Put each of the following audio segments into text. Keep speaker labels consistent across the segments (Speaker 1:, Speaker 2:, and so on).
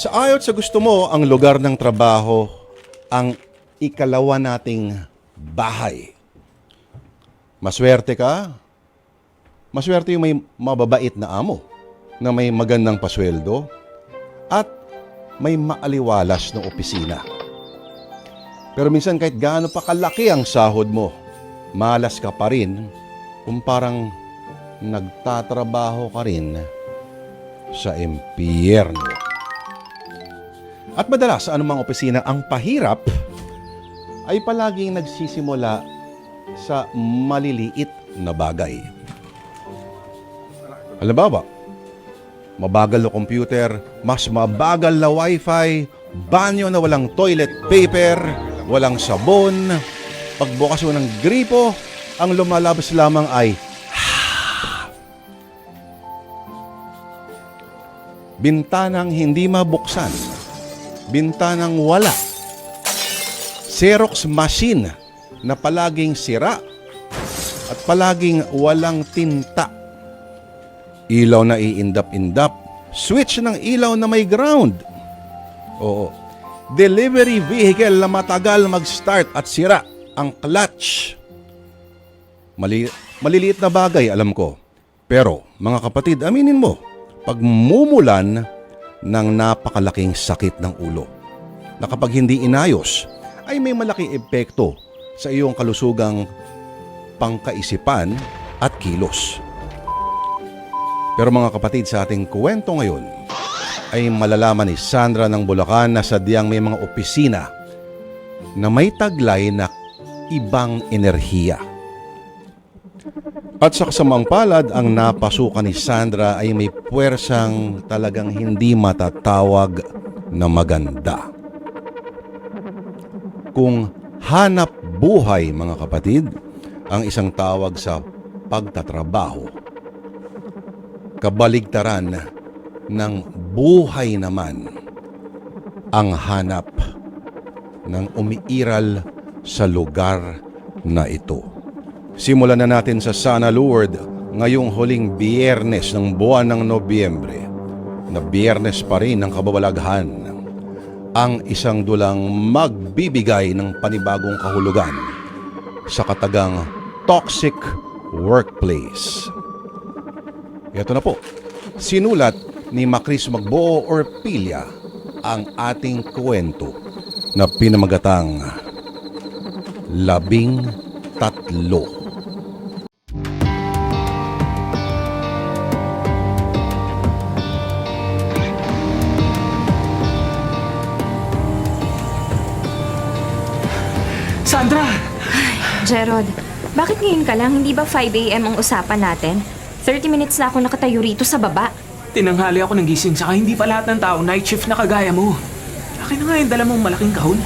Speaker 1: Sa ayot sa gusto mo, ang lugar ng trabaho ang ikalawa nating bahay. Maswerte ka? Maswerte yung may mababait na amo na may magandang pasweldo at may maaliwalas na opisina. Pero minsan kahit gaano pa kalaki ang sahod mo, malas ka pa rin kung parang nagtatrabaho ka rin sa impyerno. At madalas sa anumang opisina, ang pahirap ay palaging nagsisimula sa maliliit na bagay. Halimbawa, mabagal na computer, mas mabagal na wifi, banyo na walang toilet paper, walang sabon, pagbukas mo ng gripo, ang lumalabas lamang ay bintanang hindi mabuksan, bintanang wala, Xerox machine na palaging sira at palaging walang tinta, ilaw na iindap-indap, switch ng ilaw na may ground. Oo. Delivery vehicle na matagal mag-start at sira ang clutch. Maliliit na bagay, alam ko. Pero, mga kapatid, aminin mo, pagmumulan ng napakalaking sakit ng ulo na kapag hindi inayos, ay may malaking epekto sa iyong kalusugang pangkaisipan at kilos. Pero mga kapatid, sa ating kwento ngayon ay malalaman ni Sandra ng Bulacan na sadyang may mga opisina na may taglay na ibang enerhiya. At sa kasamang palad, ang napasukan ni Sandra ay may puwersang talagang hindi matatawag na maganda. Kung hanap buhay, mga kapatid, ang isang tawag sa pagtatrabaho, kabaligtaran ng buhay naman ang hanap ng umiiral sa lugar na ito. Simulan na natin sa Sana Lord ngayong huling biyernes ng buwan ng Nobyembre, na biyernes pa rin ng kababalaghan, ang isang dulang magbibigay ng panibagong kahulugan sa katagang toxic workplace. Ito na po, sinulat ni Macris Magbuo Orpilla ang ating kwento na pinamagatang 13.
Speaker 2: Sandra!
Speaker 3: Gerald, bakit ngayon ka lang? Hindi ba 5 a.m. ang usapan natin? 30 minutes na ako nakatayo rito sa baba.
Speaker 2: Tinanghali ako ng gising, saka hindi pa lahat ng tao night shift na kagaya mo. Akin na nga yung dala mong malaking kahon.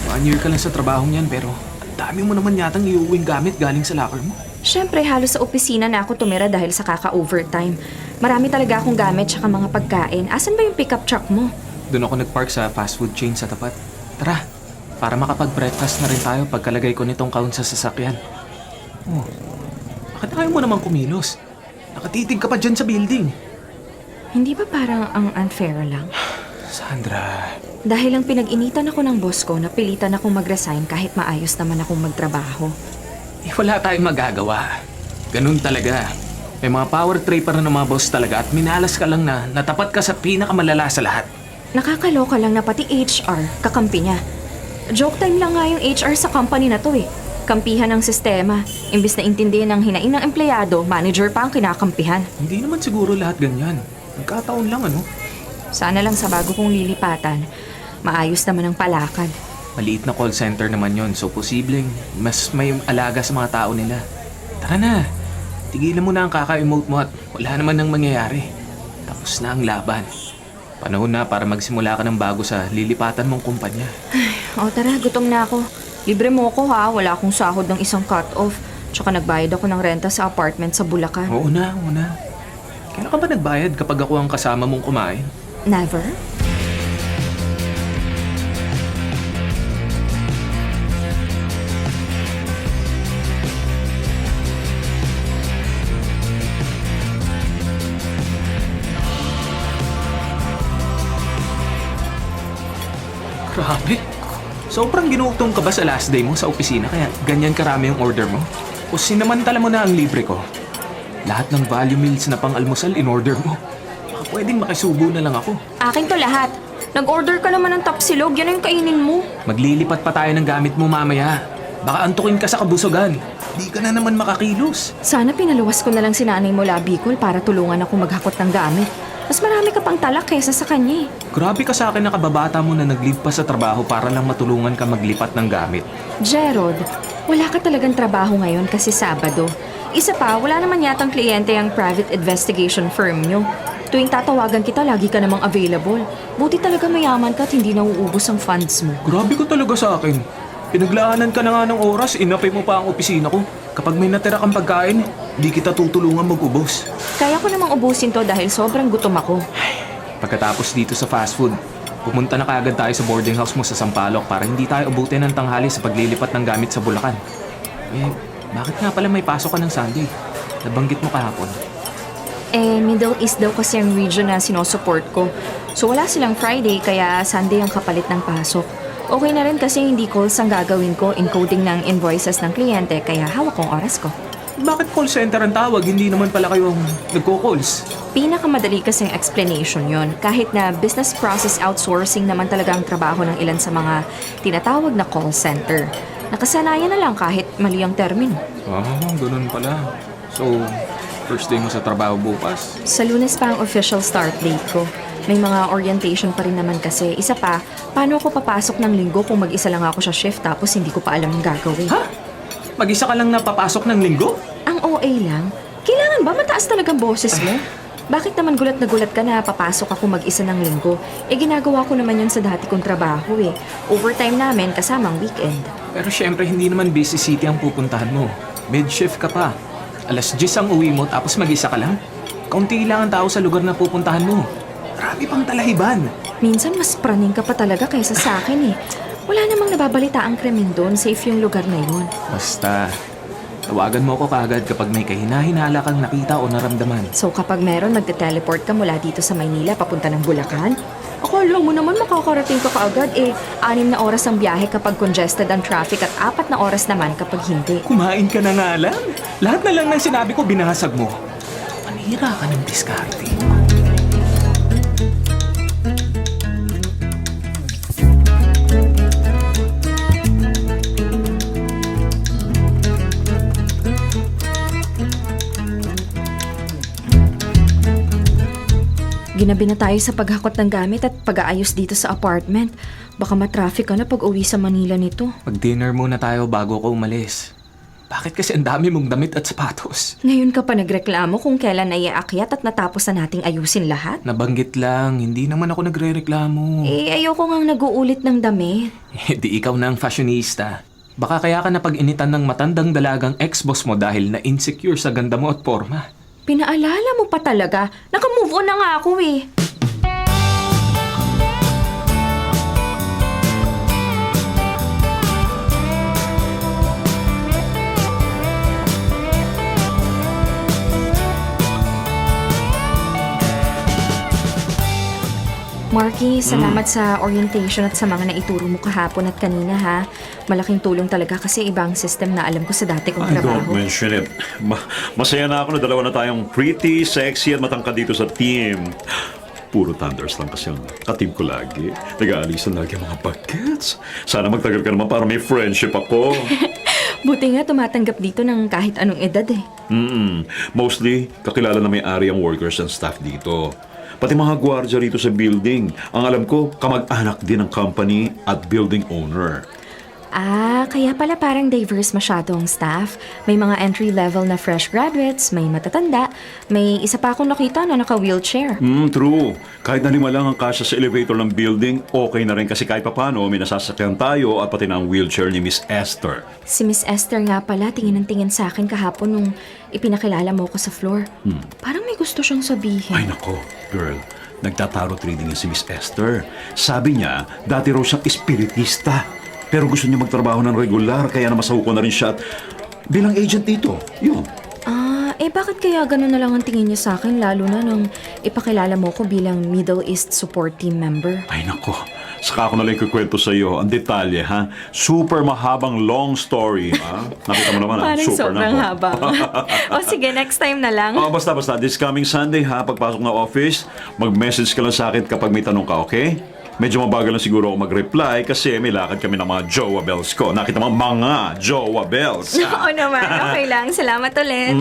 Speaker 2: 1 year ka lang sa trabahong yan, pero ang dami mo naman yatang iuwing gamit galing sa locker mo.
Speaker 3: Siyempre, halos sa opisina na ako tumira dahil sa kaka-overtime. Marami talaga akong gamit tsaka mga pagkain. Asan ba yung pickup truck mo?
Speaker 2: Doon ako nagpark sa fast food chain sa tapat. Tara, para makapag-breakfast na rin tayo pagkalagay ko nitong kahon sa sasakyan. Oh, bakit ayaw mo naman kumilos? Nakatitig ka pa dyan sa building.
Speaker 3: Hindi ba parang ang unfair lang?
Speaker 2: Sandra...
Speaker 3: Dahil lang pinag-initan ako ng boss ko, napilitan akong mag-resign kahit maayos naman akong magtrabaho.
Speaker 2: Wala tayong magagawa. Ganun talaga. May mga power tripper na ng mga boss talaga at minalas ka lang na natapat ka sa pinakamalala sa lahat.
Speaker 3: Nakakaloka lang na pati HR, kakampi niya. Joke time lang nga yung HR sa company na to eh. Kampihan ng sistema. Imbis na intindihin ng hinaing ng empleyado, manager pa ang kinakampihan.
Speaker 2: Hindi naman siguro lahat ganyan. Nagkataon lang ano.
Speaker 3: Sana lang sa bago kong lilipatan, maayos naman ang palakad.
Speaker 2: Maliit na call center naman yon, so posibleng mas may alaga sa mga tao nila. Tara na, tigilan mo na ang kaka-emote mo at wala naman nang mangyayari. Tapos na ang laban. Panahon na para magsimula ka ng bago sa lilipatan mong kumpanya.
Speaker 3: O tara, gutom na ako. Libre mo ko ha, wala akong sahod ng isang cut-off. Tsaka nagbayad ako ng renta sa apartment sa Bulacan.
Speaker 2: Oo na. Kailan ka ba nagbayad kapag ako ang kasama mong kumain?
Speaker 3: Never?
Speaker 2: Grabe. Sobrang ginutom ka ba sa last day mo sa opisina kaya ganyan karami ang order mo? O sinamantala mo na ang libre ko? Lahat ng value meals na pang-almusal in-order mo. Baka pwedeng makisubo na lang ako.
Speaker 3: Akin to lahat. Nag-order ka naman ng tapsilog, yan yung kainin mo.
Speaker 2: Maglilipat pa tayo ng gamit mo mamaya. Baka antukin ka sa kabusugan. Di ka na naman makakilos.
Speaker 3: Sana pinaluwas ko na lang si nanay mo Bicol para tulungan ako maghakot ng gamit. Mas marami ka pang talak kaysa sa kanya eh.
Speaker 2: Grabe ka sa akin na kababata mo na nag-leave pa sa trabaho para lang matulungan ka maglipat ng gamit.
Speaker 3: Gerald, wala ka talagang trabaho ngayon kasi Sabado. Isa pa, wala naman yatang kliyente ang private investigation firm nyo. Tuwing tatawagan kita, lagi ka namang available. Buti talaga mayaman ka at hindi nauubos ang funds mo.
Speaker 2: Grabe ka talaga sa akin. Pinaglaanan ka na nga ng oras, inapay mo pa ang opisina ko. Kapag may natira kang pagkain, di kita tutulungan mag-ubos.
Speaker 3: Kaya ko namang ubusin to dahil sobrang gutom ako.
Speaker 2: Pagkatapos dito sa fast food, pumunta na kaagad tayo sa boarding house mo sa Sampaloc para hindi tayo abutin ng tanghali sa paglilipat ng gamit sa Bulacan. Bakit nga pala may pasok ka ng Sunday? Nabanggit mo kahapon.
Speaker 3: Middle East daw kasi ang region na sinusupport ko. So wala silang Friday kaya Sunday ang kapalit ng pasok. Okay na rin kasi hindi calls ang gagawin ko, encoding ng invoices ng kliyente kaya hawak kong oras ko.
Speaker 2: Bakit call center ang tawag? Hindi naman pala kayo nagko-calls.
Speaker 3: Pinakamadali kasing explanation yon. Kahit na business process outsourcing naman talaga ang trabaho ng ilan sa mga tinatawag na call center. Nakasanayan na lang kahit mali ang termino.
Speaker 2: Ganun pala. So, first day mo sa trabaho bukas?
Speaker 3: Sa Lunes pa ang official start date ko. May mga orientation pa rin naman kasi. Isa pa, paano ako papasok ng linggo kung mag-isa lang ako sa shift tapos hindi ko pa alam ang gagawin?
Speaker 2: Ha? Mag-isa ka lang napapasok ng linggo?
Speaker 3: Ang OA lang? Kailangan ba mataas talagang boses mo? Bakit naman gulat na gulat ka na papasok ako mag-isa ng linggo? Ginagawa ko naman yun sa dati kong trabaho eh. Overtime namin kasamang weekend.
Speaker 2: Pero syempre hindi naman busy city ang pupuntahan mo. Mid-shift ka pa. 10:00 ang uwi mo tapos mag-isa ka lang? Kaunti lang ang tao sa lugar na pupuntahan mo. Marami pang talahiban.
Speaker 3: Minsan mas praning ka pa talaga kaysa sa akin eh. Wala namang nababalita ang krimen doon. Safe yung lugar na yun.
Speaker 2: Basta, tawagan mo ako kaagad kapag may kahina-hinala kang nakita o naramdaman.
Speaker 3: So kapag meron, magte-teleport ka mula dito sa Maynila papunta ng Bulacan? Akala mo naman makakarating ka kaagad 6 na oras ang biyahe kapag congested ang traffic at 4 na oras naman kapag hindi.
Speaker 2: Kumain ka na nga lang. Lahat na lang ng sinabi ko binahasag mo. Manira ka ng diskarte.
Speaker 3: Ginabi na tayo sa paghakot ng gamit at pag-aayos dito sa apartment. Baka matraffic ka na pag uwi sa Manila nito.
Speaker 2: Mag-dinner muna tayo bago ko umalis. Bakit kasi ang dami mong damit at sapatos?
Speaker 3: Ngayon ka pa nagreklamo kung kailan na iaakyat at natapos na nating ayusin lahat?
Speaker 2: Nabanggit lang, hindi naman ako nagre-reklamo.
Speaker 3: Ayoko ngang nag-uulit ng damit.
Speaker 2: Di ikaw na ang fashionista. Baka kaya ka napag-initan ng matandang dalagang ex-boss mo dahil na-insecure sa ganda mo at forma.
Speaker 3: Pinaalala mo pa talaga. Naka-move on na nga ako eh. Marky, salamat sa orientation at sa mga naituro mo kahapon at kanina ha. Malaking tulong talaga kasi ibang system na alam ko sa dati kong
Speaker 4: I
Speaker 3: trabaho.
Speaker 4: don't mention it. Masaya na ako na dalawa na tayong pretty, sexy at matangkad dito sa team. Puro thunders lang kasi ang ka-team ko lagi. Nag-aalisan lagi ang mga bagets. Sana magtagal ka naman para may friendship ako.
Speaker 3: Buti nga tumatanggap dito ng kahit anong edad eh.
Speaker 4: Mostly, kakilala na may-ari ang workers and staff dito. Pati mga gwardiya rito sa building. Ang alam ko, kamag-anak din ng company at building owner.
Speaker 3: Kaya pala parang diverse masyado ang staff. May mga entry-level na fresh graduates, may matatanda, may isa pa akong nakita na naka-wheelchair.
Speaker 4: True. Kahit na 5 lang ang kasya sa elevator ng building, okay na rin kasi kahit papano may nasasakyan tayo at pati na ang wheelchair ni Miss Esther.
Speaker 3: Si Miss Esther nga pala, tingin ng tingin sa akin kahapon nung ipinakilala mo ko sa floor. Parang may gusto siyang sabihin.
Speaker 4: Ay nako, girl. Nagtatarot reading si Miss Esther. Sabi niya, dati raw siyang espiritista. Pero gusto niya magtrabaho ng regular, kaya namasaw ko na rin siya at bilang agent dito. Yun.
Speaker 3: bakit kaya gano'n na lang ang tingin niya sa akin, lalo na nung ipakilala mo ko bilang Middle East Support Team member?
Speaker 4: Ay nako, saka ako na lang kukwento sa iyo ang detalye ha. Super mahabang long story ha. Nakita mo naman ha.
Speaker 3: Parang
Speaker 4: Super
Speaker 3: sobrang
Speaker 4: na
Speaker 3: haba. O sige, next time na lang.
Speaker 4: Oh, basta this coming Sunday ha, pagpasok na office, mag-message ka lang sa akin kapag may tanong ka, okay? Medyo mabagal lang siguro ako mag-reply kasi may lakad kami ng mga Jowa Bells ko. Nakita mo mga Jowa Bells.
Speaker 3: Oo naman, okay lang. Salamat ulit.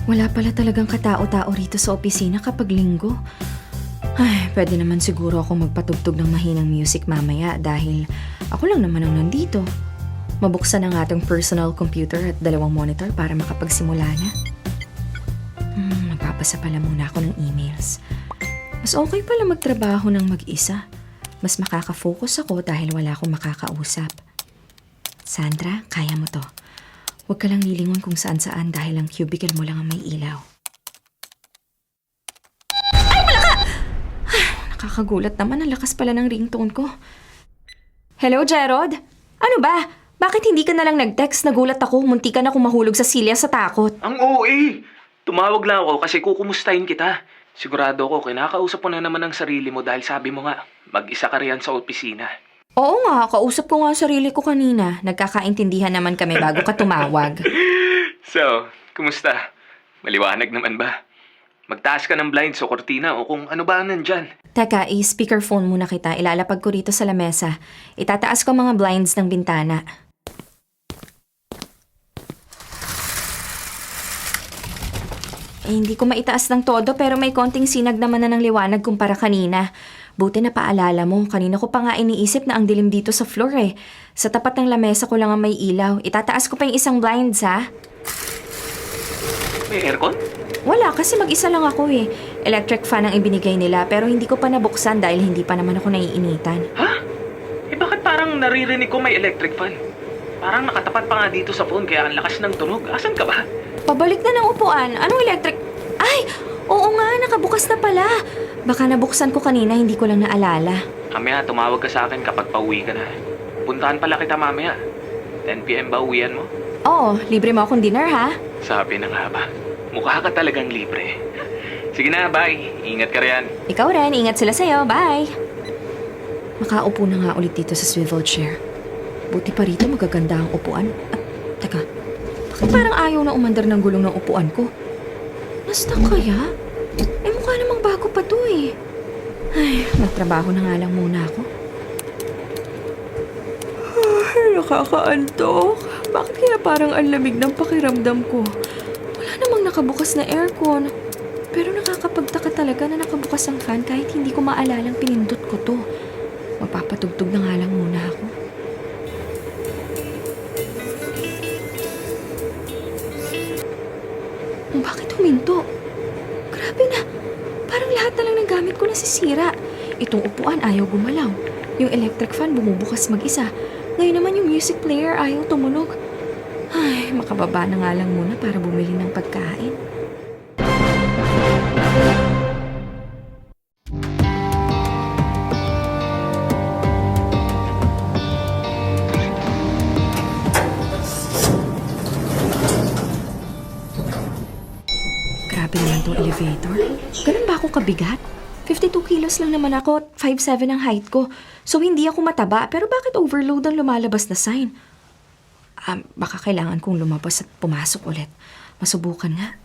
Speaker 3: Wala pala talagang katao-tao rito sa opisina kapag linggo. Ay, pwede naman siguro ako magpatugtog ng mahinang music mamaya dahil ako lang naman ang nandito. Mabuksan ang ating personal computer at 2 monitor para makapagsimula na. Magpapasa pala muna ako ng emails. Mas okay pala magtrabaho ng mag-isa. Mas makaka-focus ako dahil wala akong makakausap. Sandra, kaya mo to. Huwag ka lang lilingon kung saan-saan dahil ang cubicle mo lang ang may ilaw. Ay, malaka! Nakakagulat naman, ang lakas pala ng ringtone ko. Hello, Gerald? Ano ba? Bakit hindi ka na lang nag-text? Nagulat ako, munti ka na akong mahulog sa silya sa takot.
Speaker 2: Ang OA! Tumawag lang ako kasi kukumustahin kita. Sigurado ako, kinakausap mo na naman ang sarili mo dahil sabi mo nga, mag-isa ka riyan sa opisina.
Speaker 3: Oo nga, kausap ko nga ang sarili ko kanina. Nagkakaintindihan naman kami bago ka tumawag.
Speaker 2: So, kumusta? Maliwanag naman ba? Magtaas ka ng blinds o kortina o kung ano ba ang nandyan.
Speaker 3: Teka, i-speakerphone muna kita. Ilalapag ko rito sa lamesa. Itataas ko mga blinds ng bintana. Hindi ko maitaas ng todo pero may konting sinag naman na ng liwanag kumpara kanina. Buti na paalala mo, kanina ko pa nga iniisip na ang dilim dito sa floor eh. Sa tapat ng lamesa ko lang ang may ilaw. Itataas ko pa yung isang blinds ha.
Speaker 2: May aircon?
Speaker 3: Wala kasi mag-isa lang ako eh. Electric fan ang ibinigay nila pero hindi ko pa nabuksan dahil hindi pa naman ako naiinitan.
Speaker 2: Ha? Eh bakit parang naririnig ko may electric fan? Parang nakatapat pa nga dito sa phone kaya ang lakas ng tunog. Asan ka ba?
Speaker 3: Pabalik na ng upuan. Anong electric? Ay! Oo nga, nakabukas na pala. Baka nabuksan ko kanina, hindi ko lang naalala.
Speaker 2: Mamaya, tumawag ka sa akin kapag pauwi ka na. Puntahan pala kita mamaya. 10 p.m. ba uwian mo?
Speaker 3: Oo, libre mo akong dinner ha?
Speaker 2: Sabi na nga ba, mukha ka talagang libre. Sige na, bye. Ingat ka riyan.
Speaker 3: Ikaw rin, ingat sila sa'yo. Bye! Makaupo na nga ulit dito sa swivel chair. Buti pa rito magaganda ang upuan. Teka, bakit parang ayaw na umandar ng gulong ng upuan ko? Basta kaya? Eh mukha namang bago pa to eh. Ay, magtrabaho na nga lang muna ako. Ay, nakakaantok. Bakit kaya parang ang lamig ng pakiramdam ko? Wala namang nakabukas na aircon. Pero nakakapagtaka talaga na nakabukas ang fan kahit hindi ko maalalang pinindot ko to. Magpapatugtog na nga lang muna ako. Bakit huminto? Grabe na. Parang lahat na lang ng gamit ko nasisira. Itong upuan ayaw gumalaw. Yung electric fan bumubukas mag-isa. Ngayon naman yung music player ayaw tumunog. Ay, makababa na nga lang muna para bumili ng pagkain. Grabe naman tong elevator. Ganun ba ako kabigat? 52 kilos lang naman ako at 5'7 ang height ko. So hindi ako mataba pero bakit overload ang lumalabas na sign? Baka kailangan kong lumabas at pumasok ulit. Masubukan nga.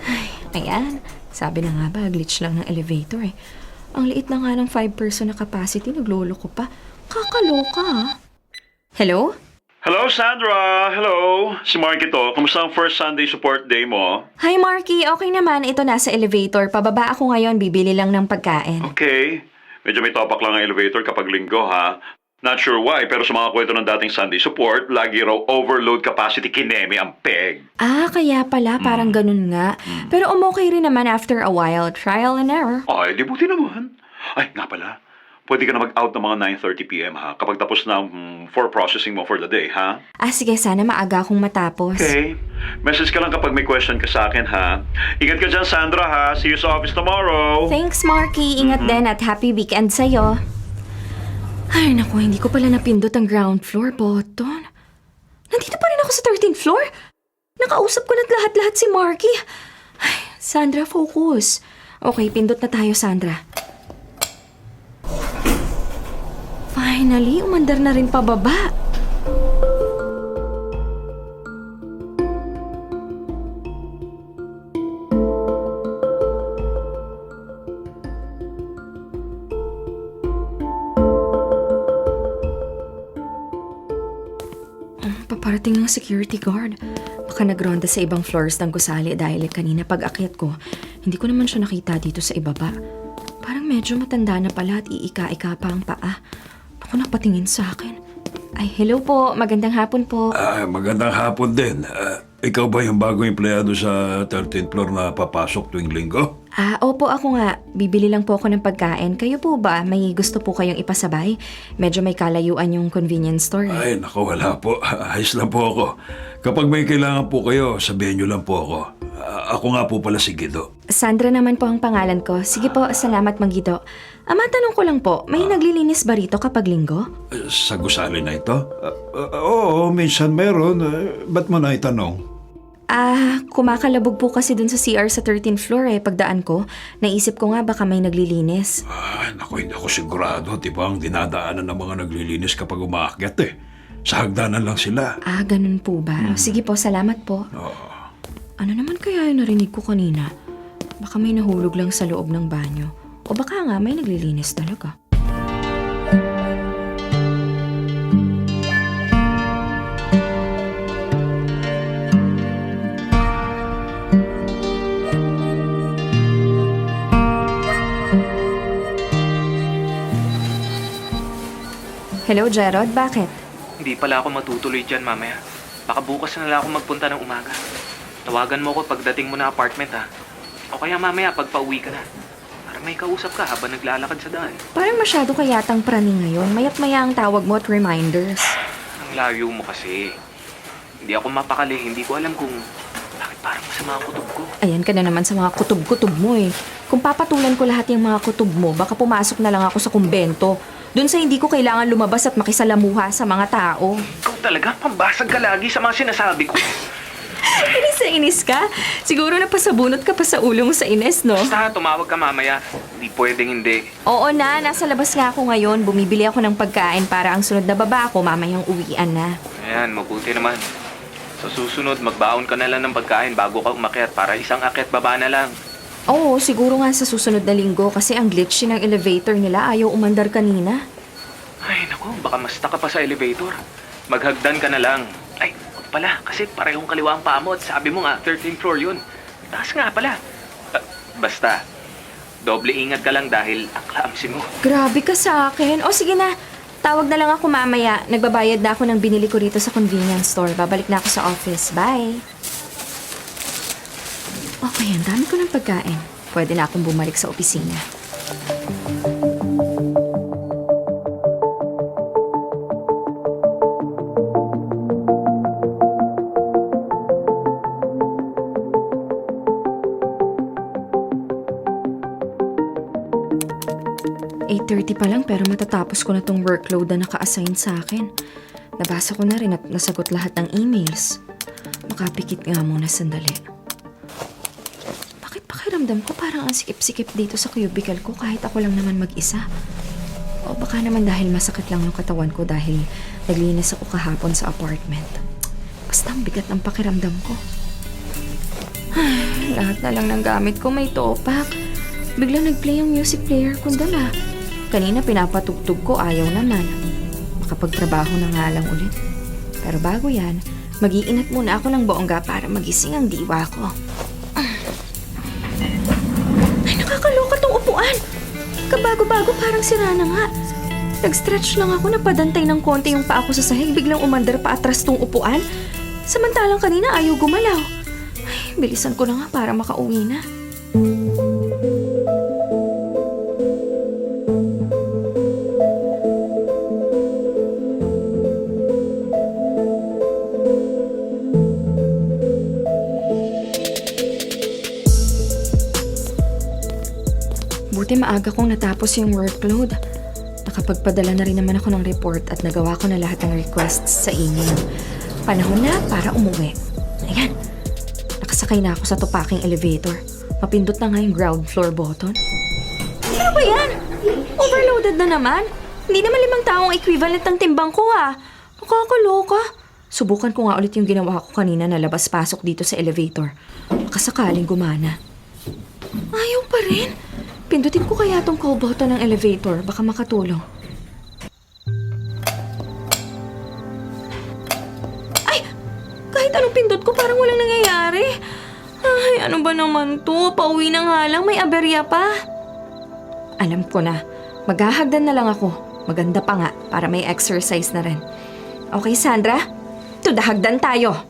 Speaker 3: Ay, ayan. Sabi na nga ba, glitch lang ng elevator eh. Ang liit na nga ng 5-person na capacity, nagloloko pa. Kakaloka ah. Hello?
Speaker 4: Hello, Sandra! Hello! Si Marky to. Kamusta ang first Sunday support day mo?
Speaker 3: Hi Marky, okay naman. Ito nasa elevator. Pababa ako ngayon, bibili lang ng pagkain.
Speaker 4: Okay. Medyo may topak lang ang elevator kapag linggo, ha? Not sure why, pero sa mga kwento ng dating Sunday support, lagi raw overload capacity kineme ang peg.
Speaker 3: Kaya pala, parang ganun nga. Pero umokay rin naman after a while. Trial and error.
Speaker 4: Ay, di buti naman. Ay, nga pala. pwede ka na mag-out ng mga 9:30 p.m. ha? Kapag tapos na for processing mo for the day, ha?
Speaker 3: Sige, sana maaga akong matapos.
Speaker 4: Okay. Message ka lang kapag may question ka sa akin, ha? Ingat ka dyan, Sandra, ha? See you sa office tomorrow.
Speaker 3: Thanks, Marky. Ingat din at happy weekend sa'yo. Ay, naku, hindi ko pala napindot ang ground floor button. Nandito pa rin ako sa 13th floor. Nakausap ko na't lahat-lahat si Marky. Ay, Sandra, focus. Okay, pindot na tayo, Sandra. Finally, umandar na rin pababa. Paparating ng security guard. Baka nagronda sa ibang floors ng gusali dahil kanina pag-akyat ko, hindi ko naman siya nakita dito sa ibaba. Parang medyo matanda na pala at iika-ika pa ang paa. Naku, napatingin sa akin. Ay, hello po. Magandang hapon po.
Speaker 5: Magandang hapon din. Ikaw ba yung bagong empleyado sa 13th floor na papasok tuwing linggo?
Speaker 3: Opo, ako nga. Bibili lang po ako ng pagkain. Kayo po ba? May gusto po kayong ipasabay? Medyo may kalayuan yung convenience store.
Speaker 5: Ay, naku, wala po. Ayos lang po ako. Kapag may kailangan po kayo, sabihin niyo lang po ako. Ako nga po pala si Guido.
Speaker 3: Sandra naman po ang pangalan ko. Sige po, salamat Mang Guido. Matanong ko lang po, may naglilinis ba rito kapag linggo?
Speaker 5: Sa gusali na ito? Oo, minsan meron. Ba't mo na itanong?
Speaker 3: Kumakalabog po kasi dun sa CR sa 13th floor pagdaan ko. Naisip ko nga baka may naglilinis.
Speaker 5: Naku, hindi ako sigurado. Diba ang dinadaanan ng mga naglilinis kapag umaakyat Sa hagdanan lang sila.
Speaker 3: Ganun po ba? Sige po, salamat po. Ano naman kaya yung narinig ko kanina? Baka may nahulog lang sa loob ng banyo. O baka nga may naglilinis talaga. Hello, Gerald. Bakit?
Speaker 2: Hindi pala ako matutuloy dyan mamaya. Baka bukas na lang ako magpunta ng umaga. Tawagan mo ko pagdating mo na apartment ha. O kaya mamaya pag pauwi ka na. Para may kausap ka habang naglalakad sa daan.
Speaker 3: Parang masyado ka yatang praning ngayon. Mayat maya ang tawag mo at reminders.
Speaker 2: Ang layo mo kasi. Hindi ako mapakali. Hindi ko alam kung bakit parang masama ang kutob ko.
Speaker 3: Ayan ka na naman sa mga kutob-kutob mo Kung papatulan ko lahat yung mga kutob mo, baka pumasok na lang ako sa kumbento. Doon sa hindi ko kailangan lumabas at makisalamuha sa mga tao.
Speaker 2: Ikaw talaga, pambasag ka lagi sa mga sinasabi ko.
Speaker 3: Inis na inis ka? Siguro napasabunot ka pa sa ulo mo sa ines, no?
Speaker 2: Basta tumawag ka mamaya. Hindi pwedeng hindi.
Speaker 3: Oo na, nasa labas nga ako ngayon. Bumibili ako ng pagkain para ang sunod na baba ko mamayang uwian na.
Speaker 2: Ayan, mabuti naman. Sa susunod, magbaon ka na lang ng pagkain bago ka umakyat para isang akyat baba na lang.
Speaker 3: Oo, siguro nga sa susunod na linggo kasi ang glitch ng elevator nila ayaw umandar kanina.
Speaker 2: Ay, naku, baka masta ka pa sa elevator. Maghagdan ka na lang. Ay, wag pala, kasi parehong kaliwa ang paa mo at sabi mo nga, 13th floor yun. Taas nga pala. Basta, doble ingat ka lang dahil ang clumsy mo.
Speaker 3: Grabe ka sa akin. O sige na, tawag na lang ako mamaya. Nagbabayad na ako ng binili ko rito sa convenience store. Babalik na ako sa office. Bye! Okay, ang dami ko ng pagkain. Pwede na akong bumalik sa opisina. .30 pa lang pero matatapos ko na tong workload na naka-assign sa akin. Nabasa ko na rin at nasagot lahat ng emails. Makapikit nga muna sandali. Bakit pakiramdam ko parang ang sikip-sikip dito sa cubicle ko kahit ako lang naman mag-isa? O baka naman dahil masakit lang yung katawan ko dahil naglinis ako kahapon sa apartment. Basta ang bigat ng pakiramdam ko. Lahat na lang ng gamit ko may topak. Biglang nag-play yung music player ko dala. Kanina pinapatugtog ko, ayaw naman. Makapagtrabaho na nga lang ulit. Pero bago yan, mag-iinat muna ako ng bongga para magising ang diwa ko. Ay, nakakaloka tong upuan! Kabago-bago parang sira na nga. Nag-stretch lang ako, napadantay ng konti yung paa ko sa sahig, biglang umandar pa atras tong upuan. Samantalang kanina ayaw gumalaw. Ay, bilisan ko na nga para makauwi na. Buti maaga kong natapos yung workload. Nakapagpadala na rin naman ako ng report at nagawa ko na lahat ng requests sa email. Panahon na para umuwi. Ayan, nakasakay na ako sa tupaking elevator. Mapindot na nga yung ground floor button. Ano ba yan? Overloaded na naman? Hindi naman 5 taong equivalent ng timbang ko ha. Nakakaloka. Subukan ko nga ulit yung ginawa ko kanina na labas-pasok dito sa elevator. Makasakaling gumana. Ayaw pa rin. Pindutin ko kaya tong call button ng elevator. Baka makatulong. Ay! Kahit anong pindot ko parang walang nangyayari. Ay, ano ba naman to? Pauwi na nga lang. May aberya pa. Alam ko na. Maghahagdan na lang ako. Maganda pa nga para may exercise na rin. Okay, Sandra? To the hagdan tayo.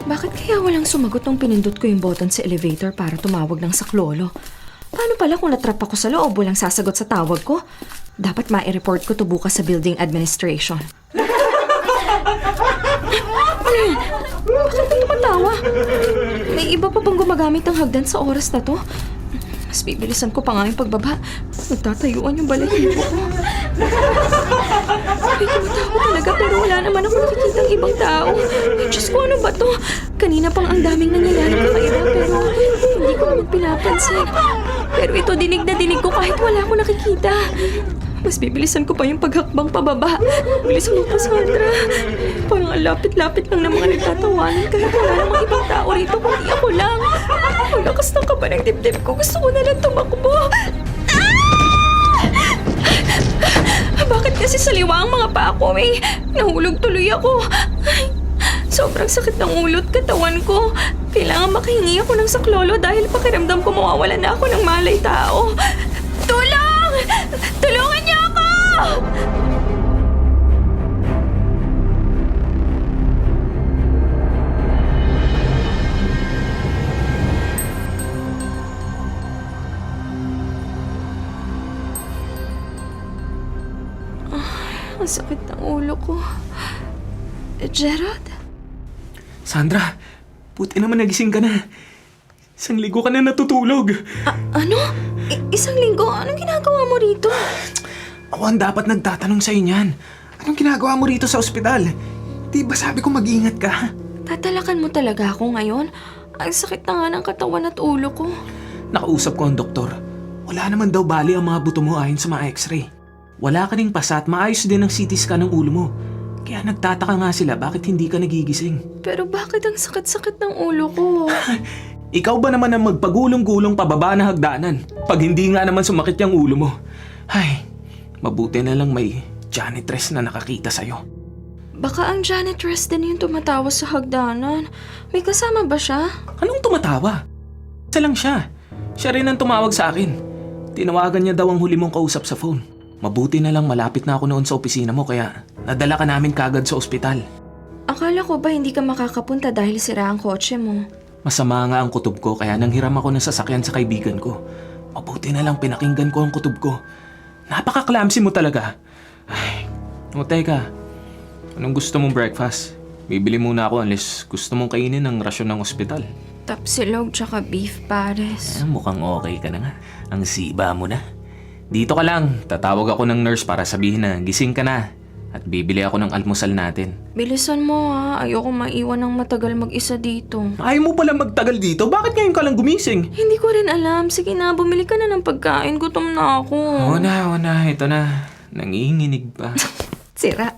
Speaker 3: Bakit kaya walang sumagot nung pinindot ko yung button sa elevator para tumawag ng saklolo? Paano pala kung natrap ako sa loob walang sasagot sa tawag ko? Dapat ma-report ko to bukas sa building administration. Ano yan? Bakit ka tumatawa? May iba pa bang gumagamit ng hagdan sa oras na to? Mas bibilisan ko pa nga yung pagbaba. Nagtatayuan yung balahibo ko. May tumatawa talaga pero wala naman ako nakikitang ibang tao. Ay, Diyos ko, ano ba to? Kanina pang ang daming nangyayari kakaiba pero hindi ko naman pinapansin. Pero ito dinig na dinig ko kahit wala ako nakikita. Mas bibilisan ko pa yung paghakbang pababa. Bilisan mo pa, Sandra. Parang ang lapit-lapit lang ng mga nagtatawanan kahit wala namang ibang tao rito kundi ako lang. Ang lakas ng kaba ng dibdib ko. Gusto ko na lang tumakbo. Bakit kasi saliwa ang mga paa ko eh? Nahulog tuloy ako. Ay, sobrang sakit ng ulo at katawan ko. Kailangan makahingi ako ng saklolo dahil pakiramdam ko mawawalan na ako ng malay tao. Tulong! Tulungan niyo ako! Ang sakit ng ulo ko. Gerald?
Speaker 2: Sandra, buti naman nagising ka na. 1 linggo ka na natutulog.
Speaker 3: Ano? Isang linggo? Anong ginagawa mo rito?
Speaker 2: Ako ang dapat nagtatanong sa'yo niyan. Anong ginagawa mo rito sa ospital? Di ba sabi ko mag-ingat ka?
Speaker 3: Tatalakan mo talaga ako ngayon? Ang sakit na nga ng katawan at ulo ko.
Speaker 2: Nakausap ko ang doktor. Wala naman daw bali ang mga buto mo ayon sa mga x-ray. Wala ka ring pasa at maayos din ang CT scan ng ulo mo. Kaya nagtataka nga sila bakit hindi ka nagigising.
Speaker 3: Pero bakit ang sakit-sakit ng ulo ko?
Speaker 2: Ikaw ba naman ang magpagulong-gulong pababa na hagdanan pag hindi nga naman sumakit yung ulo mo? Ay, mabuti na lang may janitress na nakakita sa'yo.
Speaker 3: Baka ang janitress din yung tumatawa sa hagdanan. May kasama ba siya?
Speaker 2: Anong tumatawa? Isa lang siya. Siya rin ang tumawag sa akin. Tinawagan niya daw ang huli mong kausap sa phone. Mabuti na lang malapit na ako noon sa opisina mo kaya nadala ka namin kagad sa ospital.
Speaker 3: Akala ko ba hindi ka makakapunta dahil sira ang kotse mo?
Speaker 2: Masama nga ang kutob ko kaya nanghiram ako ng sasakyan sa kaibigan ko. Mabuti na lang pinakinggan ko ang kutob ko. Napaka-clumsy mo talaga. Ay, teka. Anong gusto mong breakfast? Bibili muna ako unless gusto mong kainin ang rasyon ng ospital.
Speaker 3: Tapsilog tsaka beef pares.
Speaker 2: Mukhang okay ka na nga. Ang siba mo na. Dito ka lang. Tatawag ako ng nurse para sabihin na gising ka na. At bibili ako ng almusal natin.
Speaker 3: Bilisan mo ha. Ayoko maiwan ng matagal mag-isa dito.
Speaker 2: Ayaw mo pala magtagal dito? Bakit ngayon ka lang gumising?
Speaker 3: Hindi ko rin alam. Sige na, bumili ka na ng pagkain. Gutom na ako.
Speaker 2: Oo na. Ito na. Nanginginig pa.
Speaker 3: Sira.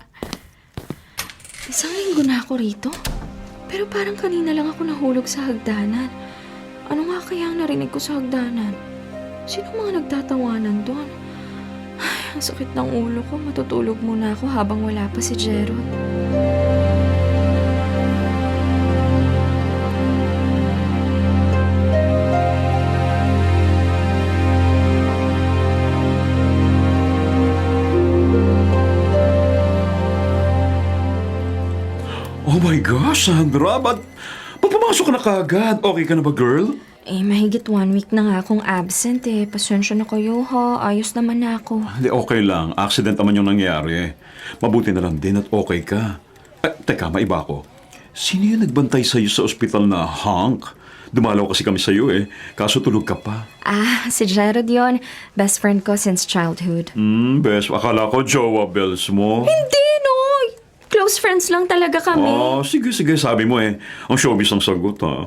Speaker 3: 1 linggo na ako rito. Pero parang kanina lang ako nahulog sa hagdanan. Ano nga kaya ang narinig ko sa hagdanan? Sino mga nagtatawanan doon? Ay, ang sakit ng ulo ko. Matutulog muna ako habang wala pa si Gerald.
Speaker 4: Oh my gosh, Sandra, ba't Pumasok ka na kagad. Okay ka na ba, girl?
Speaker 3: Eh, mahigit 1 week na nga akong absent eh. Pasensya na kayo ha. Ayos naman na ako.
Speaker 4: Hindi, okay lang. Accident naman yung nangyari. Mabuti na lang din at okay ka. Teka, maiba ko. Sino yung nagbantay sa'yo sa ospital na Hank? Dumalaw kasi kami sa'yo eh. Kaso tulog ka pa.
Speaker 3: Ah, si Jared yun. Best friend ko since childhood.
Speaker 4: Bes. Akala ko jowa bells mo.
Speaker 3: Hindi, no! Close friends lang talaga kami.
Speaker 4: Sige. Sabi mo eh. Ang showbiz ang sagot, ha?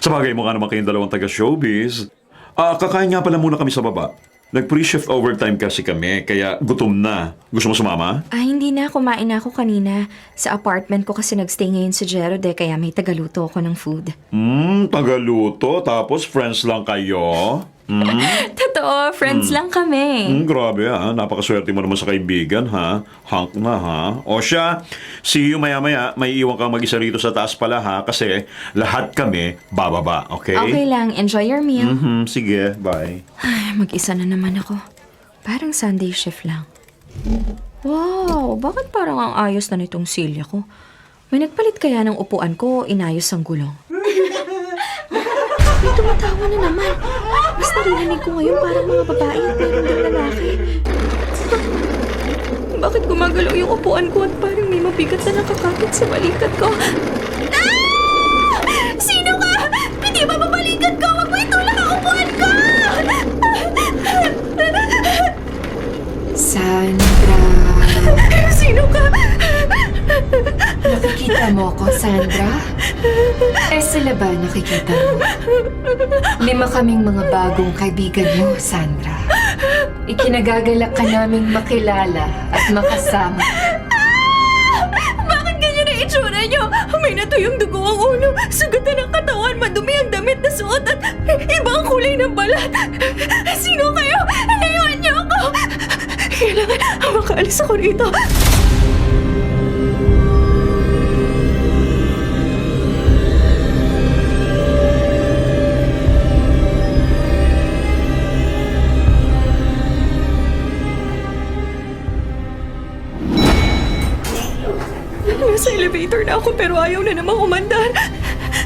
Speaker 4: Sa bagay mo nga naman kayong dalawang taga-showbiz. Kakain nga pala muna kami sa baba. Nag-pre-shift overtime kasi kami, kaya gutom na. Gusto mo sumama?
Speaker 3: Hindi na. Kumain na ako kanina. Sa apartment ko kasi nagstay ngayon si Jared eh, kaya may tagaluto ako ng food.
Speaker 4: Tagaluto, tapos friends lang kayo?
Speaker 3: Totoo, friends lang kami.
Speaker 4: Grabe ha, napakaswerte mo naman sa kaibigan ha. Hank na ha. O siya, see you maya-maya. May iwan kang mag-isa rito sa taas pala ha, kasi lahat kami bababa, okay?
Speaker 3: Okay lang, enjoy your meal.
Speaker 4: Sige, bye.
Speaker 3: Ay, mag-isa na naman ako. Parang Sunday shift lang. Wow, bakit parang ang ayos na nitong silya ko? May nagpalit kaya ng upuan ko o inayos ang gulong? May tumatawa na naman. Mas naririnig ko ngayon parang mga babae at parang mga lalaki. Bakit gumagalaw yung upuan ko at parang may mabigat na nakakapit sa balikat ko? Ah! Sino ka? Hindi ba babalikat ko? Huwag mo itulak ang upuan ko!
Speaker 6: Sandra.
Speaker 3: Sino ka?
Speaker 6: Nakikita mo ko, Sandra? Sila ba nakikita mo? 5 kaming mga bagong kaibigan mo, Sandra. Ikinagagalak ka naming makilala at makasama.
Speaker 3: Bakit ganyan ang itsura niyo? May natuyong dugo ang ulo, sugatan ang katawan, madumi ang damit na suot at ibang kulay ng balat. Sino kayo? Layuan niyo ako! Kailangan makaalis ako rito. Nasa elevator na ako pero ayaw na namang umandar.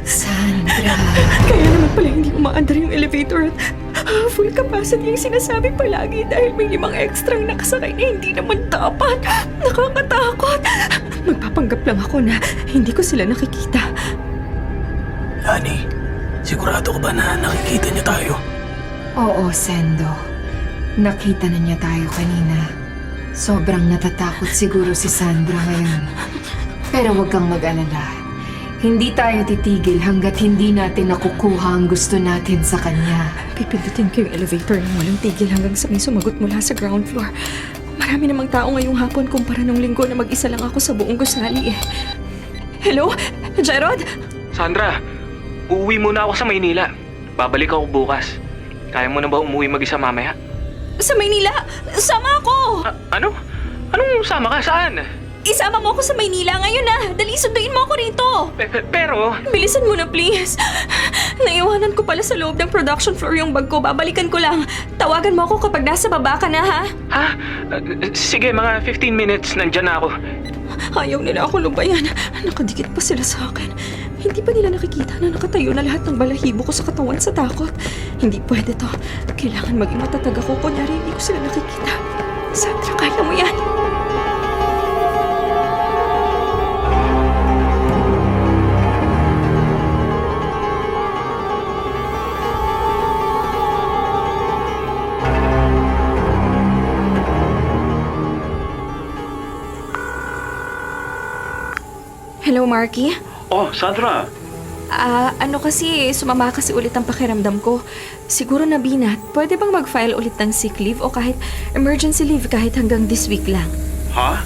Speaker 6: Sandra.
Speaker 3: Kaya naman pala hindi umaandar yung elevator at full capacity yung sinasabi palagi dahil may 5 extrang nakasakay na hindi naman dapat. Nakakatakot. Magpapanggap lang ako na hindi ko sila nakikita.
Speaker 2: Lani, sigurado ka ba na nakikita niya tayo?
Speaker 6: Oo, Sendo. Nakita na niya tayo kanina. Sobrang natatakot siguro si Sandra ngayon. Pero huwag kang mag-alala. Hindi tayo titigil hanggat hindi natin nakukuha ang gusto natin sa kanya.
Speaker 3: Pipindutin ko yung elevator ng walang tigil hanggang sa may sumagot mula sa ground floor. Marami namang tao ngayong hapon kumpara nung linggo na mag-isa lang ako sa buong gusali eh. Hello? Gerald?
Speaker 2: Sandra, uuwi muna ako sa Maynila. Babalik ako bukas. Kaya mo na ba umuwi mag-isa mamaya?
Speaker 3: Sa Maynila? Sama ako!
Speaker 2: Ano? Anong sama ka? Saan?
Speaker 3: Isama mo ako sa Maynila ngayon na. Dali, sunduin mo ako rito.
Speaker 2: Pero...
Speaker 3: Bilisan mo na, please. Naiwanan ko pala sa loob ng production floor yung bag ko. Babalikan ko lang. Tawagan mo ako kapag nasa baba ka na, ha?
Speaker 2: Ha? Sige, mga 15 minutes. Nandyan na ako.
Speaker 3: Ayaw nila ako lubayan. Nakadikit pa sila sa akin. Hindi pa nila nakikita na nakatayo na lahat ng balahibo ko sa katawan sa takot. Hindi pwede to. Kailangan maging matatag ako. Kunyari, hindi ko sila nakikita. Sandra, kaya mo yan. Hello, Marky?
Speaker 4: Oh, Sandra.
Speaker 3: Ano kasi, sumama kasi ulit ang pakiramdam ko. Siguro na binat, pwede bang mag-file ulit ng sick leave o kahit emergency leave kahit hanggang this week lang?
Speaker 4: Ha?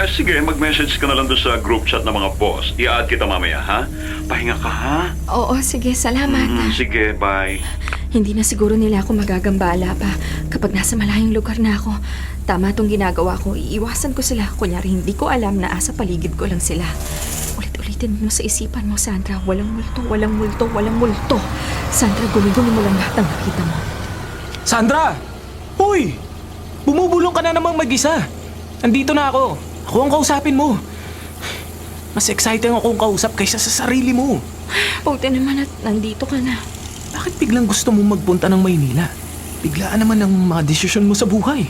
Speaker 4: Sige, mag-message ka na lang doon sa group chat ng mga boss. I-add kita mamaya, ha? Pahinga ka, ha?
Speaker 3: Oo, sige, salamat.
Speaker 4: Sige, bye.
Speaker 3: Hindi na siguro nila ako magagambala pa kapag nasa malayong lugar na ako. Tama tong ginagawa ko, iiwasan ko sila. Kunyari, hindi ko alam na asa paligid ko lang sila. Ulit-ulitin mo sa isipan mo, Sandra. Walang multo, walang multo, walang multo. Sandra, gumi-gumi mo lang lahat ng nakita mo.
Speaker 2: Sandra! Hoy! Bumubulong ka na namang mag-isa. Andito na ako. Ako ang kausapin mo. Mas exciting akong kausap kaysa sa sarili mo.
Speaker 3: Buti naman at nandito ka na.
Speaker 2: Bakit biglang gusto mong magpunta ng Maynila? Biglaan naman ang mga desisyon mo sa buhay.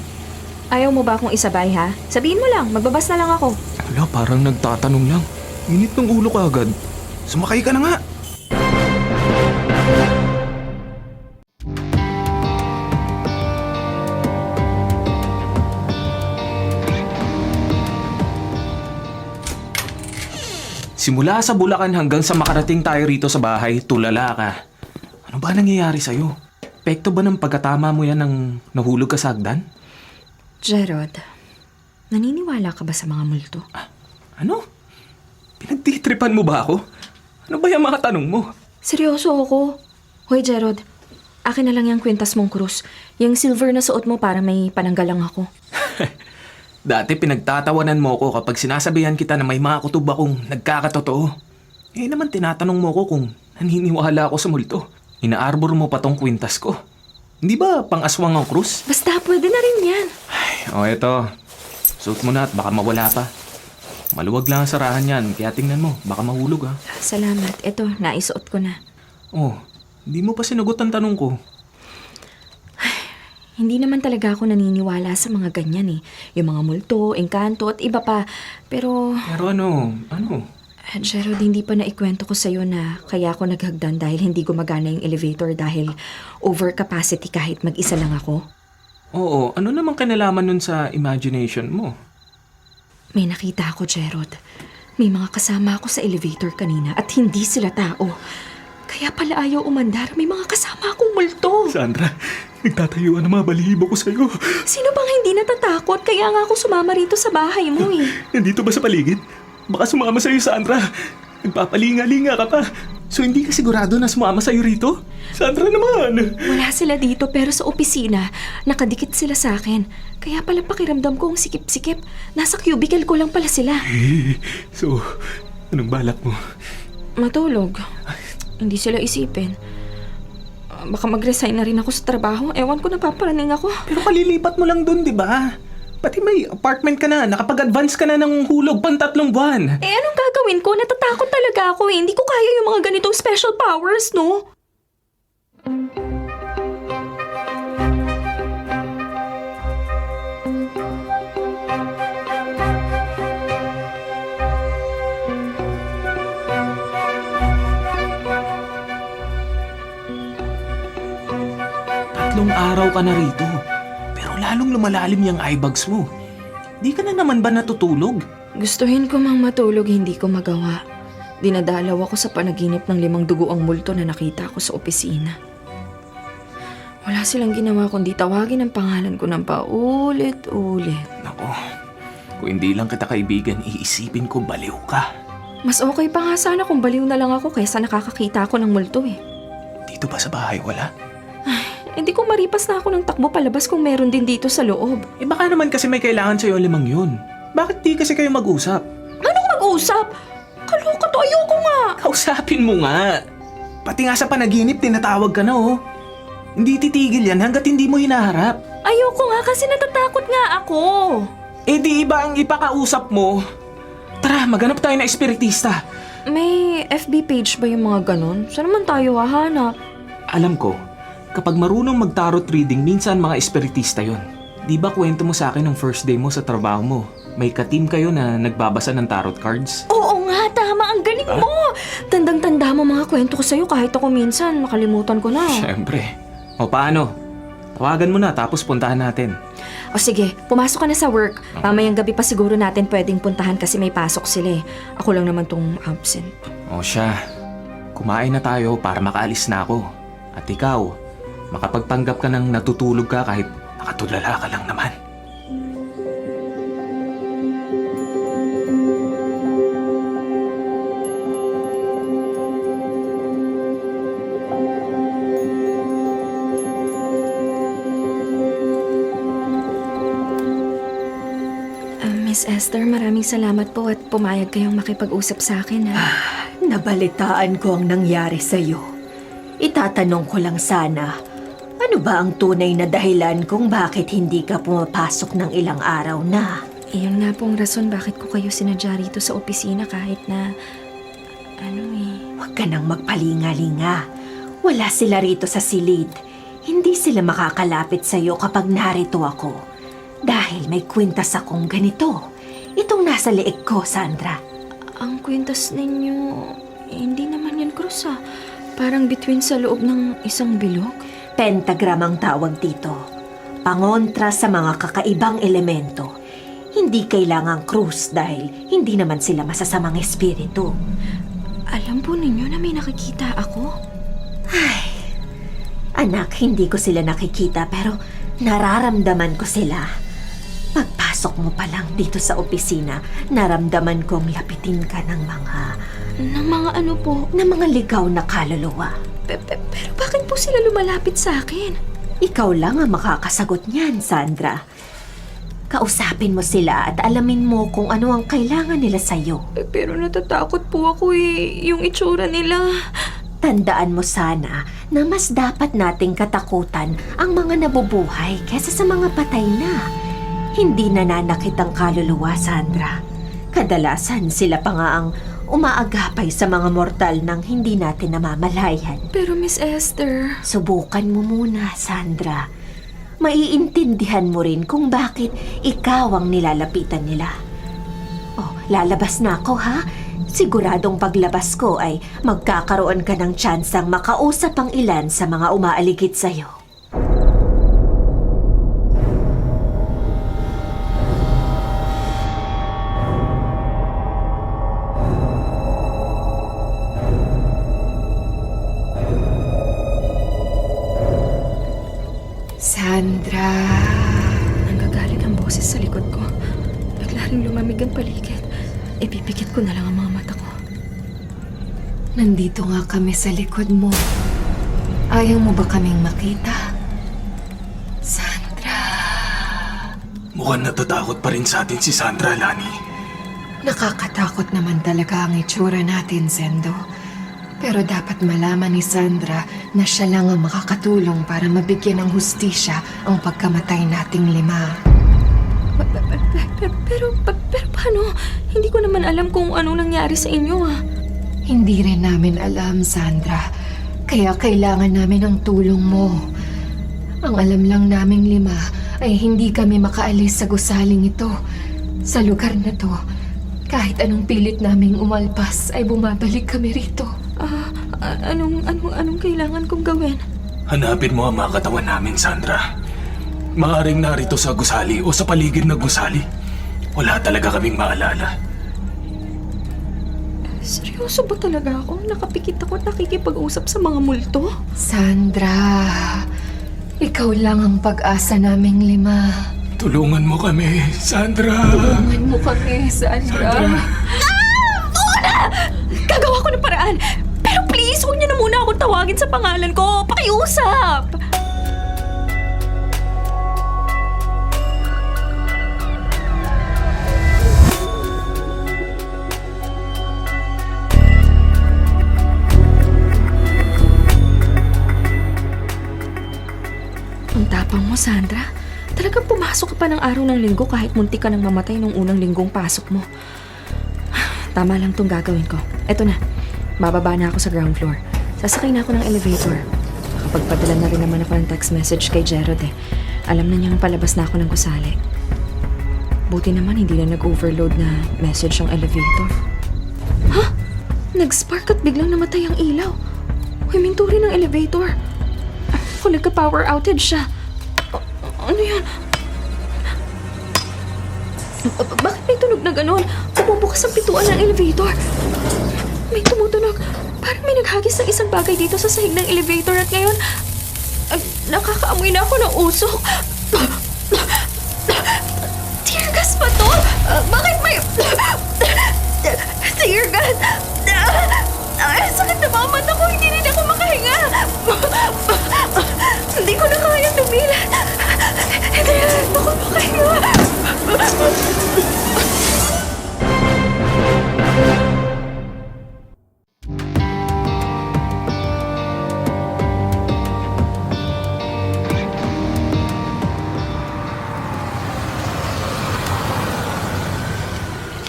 Speaker 3: Ayaw mo ba akong isabay ha? Sabihin mo lang, magbabas na lang ako.
Speaker 2: Wala, parang nagtatanong lang. Init ng ulo ka agad. Sumakay ka na nga. Simula sa Bulacan hanggang sa makarating tayo rito sa bahay, tulala ka. Ano ba nangyayari sa'yo? Epekto ba ng pagkatama mo yan ng nahulog ka sa hagdan?
Speaker 3: Gerald, naniniwala ka ba sa mga multo?
Speaker 2: Ano? Pinagtitripan mo ba ako? Ano ba yung mga tanong mo?
Speaker 3: Seryoso ako. Hoy Gerald, akin na lang yung kwintas mong krus. Yung silver na suot mo para may pananggalang ako.
Speaker 2: Dati pinagtatawanan mo ko kapag sinasabihan kita na may mga kutob akong nagkakatotoo. Eh naman tinatanong mo ko kung naniniwala ako sa multo. Inaarbor mo pa tong kwintas ko. Hindi ba pang-aswang ang krus?
Speaker 3: Basta pwede na rin yan.
Speaker 2: O eto, suot mo na at baka mawala pa. Maluwag lang ang sarahan yan, kaya tingnan mo, baka mahulog ha.
Speaker 3: Salamat. Ito, naisuot ko na.
Speaker 2: Oh, hindi mo pa sinagot ang tanong ko.
Speaker 3: Hindi naman talaga ako naniniwala sa mga ganyan eh. Yung mga multo, engkanto at iba pa. Pero,
Speaker 2: Pero ano?
Speaker 3: Gerald, hindi pa naikwento ko sa'yo na kaya ako naghagdan dahil hindi gumagana yung elevator dahil overcapacity kahit mag-isa lang ako.
Speaker 2: Oo, ano namang kinalaman nun sa imagination mo?
Speaker 3: May nakita ako, Gerald. May mga kasama ako sa elevator kanina at hindi sila tao. Kaya pala ayaw umandar, may mga kasama akong multo.
Speaker 2: Sandra, nagtatayuan ang mga balihibo ko sa'yo.
Speaker 3: Sino bang hindi natatakot? Kaya nga ako sumama rito sa bahay mo eh.
Speaker 2: Nandito ba sa paligid? Baka sumama sa'yo, Sandra. Nagpapalinga-linga ka pa. So hindi ka sigurado na sumama sa'yo rito? Sandra naman!
Speaker 3: Wala sila dito pero sa opisina, nakadikit sila sa akin. Kaya pala pakiramdam ko ang sikip-sikip. Nasa cubicle ko lang pala sila.
Speaker 2: So, anong balak mo?
Speaker 3: Matulog. Hindi sila isipin. Baka mag-resign na rin ako sa trabaho. Ewan ko, napaparaning ako.
Speaker 2: Pero kalilipat mo lang dun, di ba? Pati may apartment ka na, nakapag-advance ka na ng hulog pang 3 buwan.
Speaker 3: Eh anong gagawin ko? Natatakot talaga ako eh. Hindi ko kaya yung mga ganitong special powers, no?
Speaker 2: Tatlong araw ka na rito. Pero lalong lumalalim yung eye bags mo. Di ka na naman ba natutulog?
Speaker 3: Gustuhin ko mang matulog, hindi ko magawa. Dinadalaw ako sa panaginip ng 5 dugoang multo na nakita ko sa opisina. Wala silang ginawa kundi tawagin ang pangalan ko ng paulit-ulit.
Speaker 2: Nako, kung hindi lang kita kaibigan, iisipin ko baliw ka.
Speaker 3: Mas okay pa nga sana kung baliw na lang ako kaysa nakakakita ako ng multo eh.
Speaker 2: Dito ba sa bahay wala?
Speaker 3: Hindi ko maripas na ako ng takbo palabas kung meron din dito sa loob.
Speaker 2: Eh baka naman kasi may kailangan sa'yo 5 yun. Bakit di kasi kayo mag-usap?
Speaker 3: Anong mag-usap? Kaloka to, ayoko nga.
Speaker 2: Kausapin mo nga. Pati nga sa panaginip, tinatawag ka na oh. Hindi titigil yan hanggat hindi mo hinaharap.
Speaker 3: Ayoko nga kasi natatakot nga ako.
Speaker 2: Eh di iba ang ipakausap mo. Tara, maghanap tayo ng espiritista.
Speaker 3: May FB page ba yung mga ganon? Saan naman tayo hahanap?
Speaker 2: Alam ko, kapag marunong mag-tarot reading, minsan mga espiritista yon. Di ba kwento mo sa akin ng first day mo sa trabaho mo? May ka-team kayo na nagbabasa ng tarot cards?
Speaker 3: Oo nga, tama. Ang galing mo. Tandang-tanda mo mga kwento ko sa'yo kahit ako minsan nakalimutan ko na.
Speaker 2: Siyempre. O paano? Tawagan mo na tapos puntahan natin.
Speaker 3: O sige, pumasok ka na sa work. Mamayang gabi pa siguro natin pwedeng puntahan kasi may pasok sila eh. Ako lang naman tong absent.
Speaker 2: O siya, kumain na tayo para makaalis na ako. At ikaw, makapagpanggap ka ng natutulog ka kahit nakatulala ka lang naman.
Speaker 3: Miss Esther, maraming salamat po at pumayag kayong makipag-usap sa akin ha.
Speaker 7: Nabalitaan ko ang nangyari sa'yo. Itatanong ko lang sana, ano ba ang tunay na dahilan kung bakit hindi ka pumapasok ng ilang araw na?
Speaker 3: Iyon nga pong rason bakit ko kayo sinadya rito sa opisina kahit na, ano eh,
Speaker 7: Huwag ka nang magpalinga-linga. Wala sila rito sa silid. Hindi sila makakalapit sa'yo kapag narito ako. Dahil may kwintas akong ganito. Itong nasa leeg ko, Sandra.
Speaker 3: Ang kwintas ninyo, hindi naman yan krus ah. Parang between sa loob ng isang bilog.
Speaker 7: Pentagram ang tawag dito. Pangontra sa mga kakaibang elemento. Hindi kailangang krus dahil hindi naman sila masasamang espiritu.
Speaker 3: Alam po ninyo na may nakikita ako?
Speaker 7: Anak, hindi ko sila nakikita pero nararamdaman ko sila. Pagpasok mo pa lang dito sa opisina, naramdaman kong lapitin ka ng mga
Speaker 3: Ng mga ano po?
Speaker 7: mga ligaw na kaluluwa.
Speaker 3: Pero bakit po sila lumalapit sa akin?
Speaker 7: Ikaw lang ang makakasagot niyan, Sandra. Kausapin mo sila at alamin mo kung ano ang kailangan nila sa'yo.
Speaker 3: Pero natatakot po ako yung itsura nila.
Speaker 7: Tandaan mo sana na mas dapat nating katakutan ang mga nabubuhay kesa sa mga patay na. Hindi nananakit ang kaluluwa, Sandra. Kadalasan sila pa nga ang umaagapay sa mga mortal nang hindi natin namamalayan.
Speaker 3: Pero Miss Esther...
Speaker 7: Subukan mo muna, Sandra. Maiintindihan mo rin kung bakit ikaw ang nilalapitan nila. Oh, lalabas na ako, ha? Siguradong paglabas ko ay magkakaroon ka ng tsansang makausap ang ilan sa mga umaaligid sa'yo.
Speaker 6: Sandra.
Speaker 3: Nanggagaling ang boses sa likod ko. Bigla rin lumamig ang paligid. Ipipikit ko na lang ang mga mata ko.
Speaker 6: Nandito nga kami sa likod mo. Ayaw mo ba kaming makita? Sandra.
Speaker 2: Mukhang natatakot pa rin sa atin si Sandra, Lani.
Speaker 6: Nakakatakot naman talaga ang itsura natin, Sendo. Pero dapat malaman ni Sandra na siya lang ang makakatulong para mabigyan ng hustisya ang pagkamatay nating 5.
Speaker 3: Pero paano? Hindi ko naman alam kung anong nangyari sa inyo ah.
Speaker 6: Hindi rin namin alam, Sandra. Kaya kailangan namin ang tulong mo. Ang alam lang naming 5 ay hindi kami makaalis sa gusaling ito. Sa lugar na to, kahit anong pilit naming umalpas ay bumabalik kami rito.
Speaker 3: Anong kailangan kong gawin?
Speaker 2: Hanapin mo ang mga katawan namin, Sandra. Maaring narito sa gusali o sa paligid ng gusali. Wala talaga kaming maalala.
Speaker 3: Seryoso ba talaga ako? Nakapikit ako at nakikipag-usap sa mga multo?
Speaker 6: Sandra, ikaw lang ang pag-asa naming 5.
Speaker 2: Tulungan mo kami, Sandra.
Speaker 6: Tulungan mo kami, Sandra.
Speaker 3: Gagawa ko ng paraan! Pero please, huwag niyo na muna akong tawagin sa pangalan ko. Pakiusap! Ang tapang mo, Sandra. Talagang pumasok ka pa ng araw ng linggo kahit munti ka nang mamatay nung unang linggong pasok mo. Tama lang tong gagawin ko. Eto na, bababa na ako sa ground floor. Sasakay na ako ng elevator. Nakapagpadala na rin naman ako ng text message kay Gerald eh. Alam na niyang palabas na ako ng gusali. Buti naman hindi na nag-overload na message ang elevator. Ha? Nag-spark at biglang namatay ang ilaw. Huminto rin ang elevator. Kung nagka-power outage siya. Ano yan? Bakit may tunog na gano'n? Bumubukas ang pintuan ng elevator. May tumutunog. Parang may naghagis ng isang bagay dito sa sahig ng elevator at ngayon, nakakaamoy na ako ng usok. Tear gas pa to? Bakit may... Tear gas? Ay, sakit na mga mata ko. Hindi rin ako makahinga. Hindi ko na kayang lumilan. Hindi rin ako makahinga.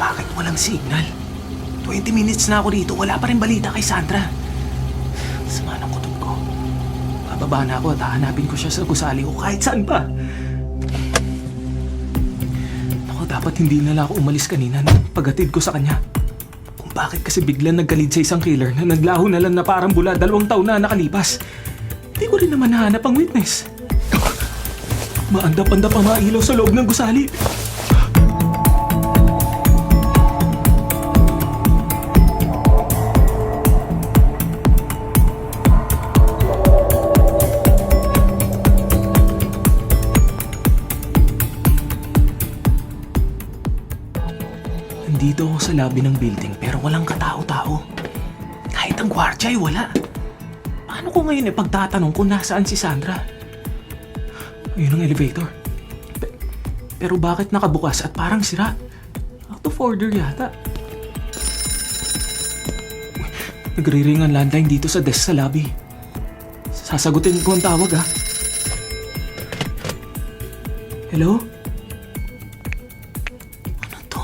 Speaker 2: Bakit walang signal? 20 minutes na ako dito, wala pa rin balita kay Sandra. Sama ng kutob ko. Bababa na ako at hahanapin ko siya sa gusali o kahit saan pa. Ako, dapat hindi na lang ako umalis kanina nung paghatid ko sa kanya. Kung bakit kasi biglang nagkalid sa isang killer na naglaho na lang na parang bula 2 taon na nakalipas. Hindi ko rin naman nahanap ang witness. Maandap-andap ang mga ilaw sa loob ng gusali. Nandito ako sa lobby ng building pero walang katao-tao. Kahit ang gwardiya ay wala. Paano ko ngayon ipagtatanong kung nasaan si Sandra? Ayun ang elevator. Pero bakit nakabukas at parang sira? Out of order yata. Uy, nagre-ring ang landline dito sa desk sa lobby. Sasagutin ko ang tawag ha. Hello? Ano to?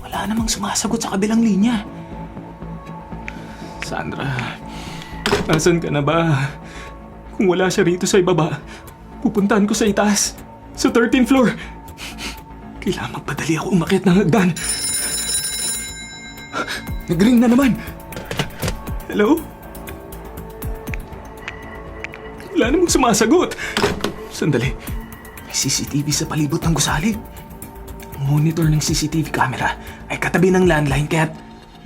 Speaker 2: Wala namang sumasagot sa kabilang linya. Sandra, asan ka na ba? Kung wala siya rito sa ibaba, pupuntahan ko sa itaas. Sa 13th floor. Kailangan magpadali ako umakyat ng hagdan. Nag-ring na naman. Hello? Wala namang sumasagot. Sandali. May CCTV sa palibot ng gusali. Ang monitor ng CCTV camera ay katabi ng landline kaya't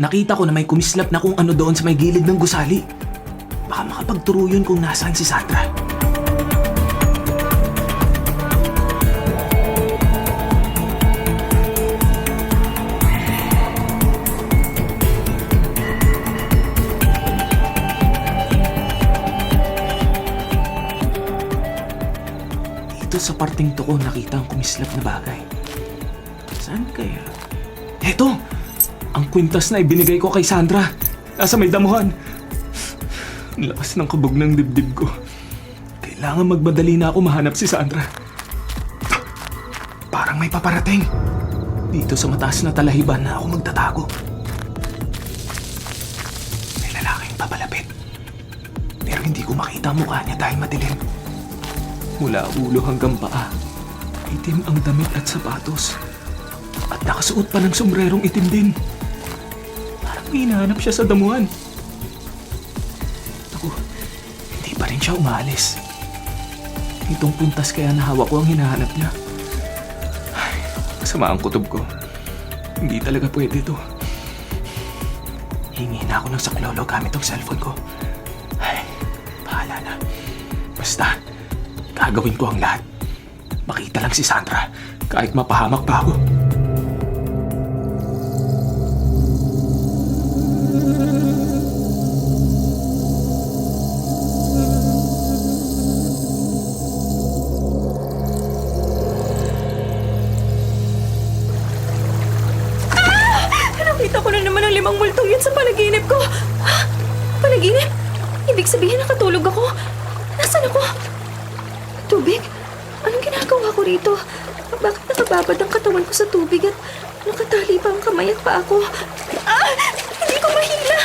Speaker 2: nakita ko na may kumislap na kung ano doon sa may gilid ng gusali. Baka makapagturo yun kung nasaan si Sandra. Dito sa parting to ko nakita ang kumislap na bagay. Saan kaya? Eto! Ang kwintas na ibinigay ko kay Sandra. Nasa may damuhan. Ang lakas ng kabog ng dibdib ko. Kailangan magmadali na ako mahanap si Sandra. Parang may paparating. Dito sa mataas na talahiban na ako magtatago. May lalaking papalapit. Pero hindi ko makita ang mukha niya dahil madilim. Mula ulo hanggang paa, itim ang damit at sapatos. At nakasuot pa ng sombrerong itim din. Parang may hinahanap siya sa damuhan. Ako, hindi pa rin siya umaalis. Itong puntas kaya nahawak ko ang hinahanap niya. Ay, masama ang kutob ko. Hindi talaga pwede to. Hingi na ako ng saklolo gamit ang cellphone ko. Ay, bahala na. Basta, gagawin ko ang lahat. Makita lang si Sandra kahit mapahamak pa ako.
Speaker 3: Nakita ko na naman ang 5 multong yun sa panaginip ko. Ha? Panaginip? Ibig sabihin nakatulog ako? Nasaan ako? Tubig? Anong ginagawa ko rito? Bakit nakababad ang katawan ko sa tubig at nakatali pa ang kamay at paa ko? Ah! Hindi ko mahila!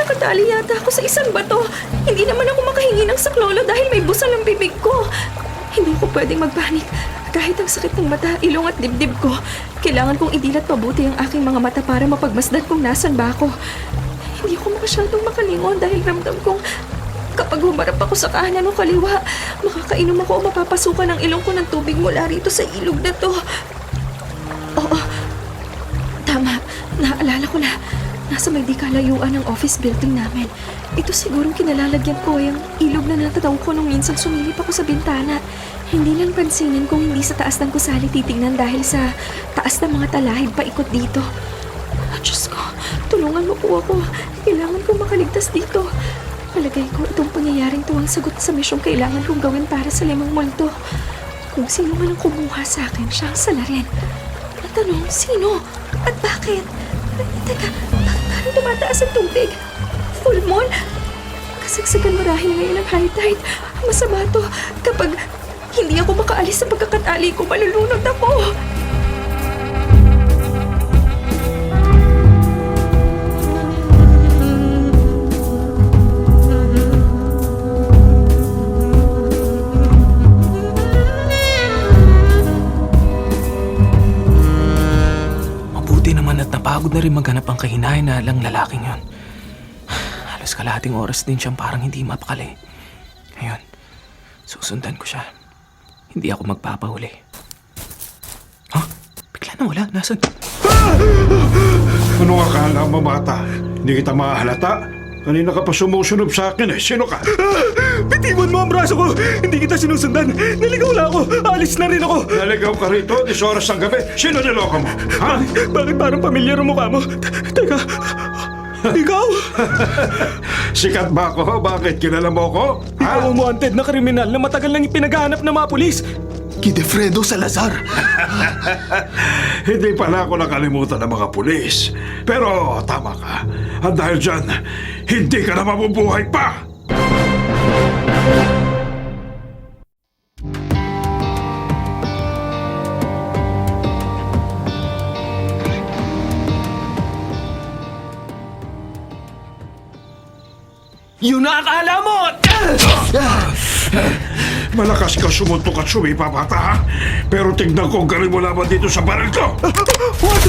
Speaker 3: Nakatali yata ako sa isang bato. Hindi naman ako makahingi ng saklolo dahil may busal ang bibig ko. Hindi ko pwedeng magpanik. Kahit ang sakit ng mata, ilong at dibdib ko, kailangan kong idilat pabuti ang aking mga mata para mapagmasdan kung nasan ba ako. Hindi ako masyadong makalingon dahil ramdam kong kapag humarap ako sa kanan o kaliwa, makakainom ako o mapapasukan ang ilong ko ng tubig mula rito sa ilog na to. Oo, tama. Naalala ko na. Nasa may di kalayuan ng office building namin. Ito sigurong kinalalagyan ko ay ang ilog na natataw ko nung minsan sumilip ako sa bintana. Hindi lang pansinin kung hindi sa taas ng gusali titingnan dahil sa taas ng mga talahib paikot dito. Oh, Diyos ko, tulungan mo po ako. Kailangan kong makaligtas dito. Palagay ko itong pangyayaring to ang sagot sa misyong kailangan kong gawin para sa 5 multo. Kung sino man ang kumuha sa akin, siya ang salarin. Natanong, sino? At bakit? Teka, parang tumataas ang tubig. Full moon? Kasagsagan marahil ngayon ang high tide. Masama to. Kapag hindi ako makaalis sa pagkakatali ko, malulunod ako.
Speaker 2: na pagod na rin maghanap ang kahinalang lalaking yon. Halos kalahating oras din siyang parang hindi mapakali. Ngayon, susundan ko siya. Hindi ako magpapahuli. Huh? Bigla na wala. Nasaan?
Speaker 5: Ano akala mo, bata? Hindi kita mahalata? Kanina ka pa sumusunod sa akin eh. Sino ka?
Speaker 8: Bitiwan mo ang braso ko! Hindi kita sinusundan! Naligaw na ako! Alis na rin ako!
Speaker 5: Naligaw ka rito, 10 oras ng gabi. Sino niloko mo? Ha?
Speaker 8: Bakit parang pamilyar ang mukha mo? Teka! Ikaw?
Speaker 5: Sikat ba ako? Bakit? Kilala mo ako?
Speaker 8: Ikaw ang wanted na kriminal na matagal nang ipinaghahanap ng mga pulis! Kidefredo Salazar!
Speaker 5: Hindi pala ako nakalimutan ng mga pulis. Pero tama ka. At dahil dyan, hindi ka na mabubuhay pa!
Speaker 8: Yun na akala mo!
Speaker 5: Malakas ka sumuntok at sumipa, bata, ha? Pero tignan ko ang galing mo laban dito sa baril ko!
Speaker 8: What?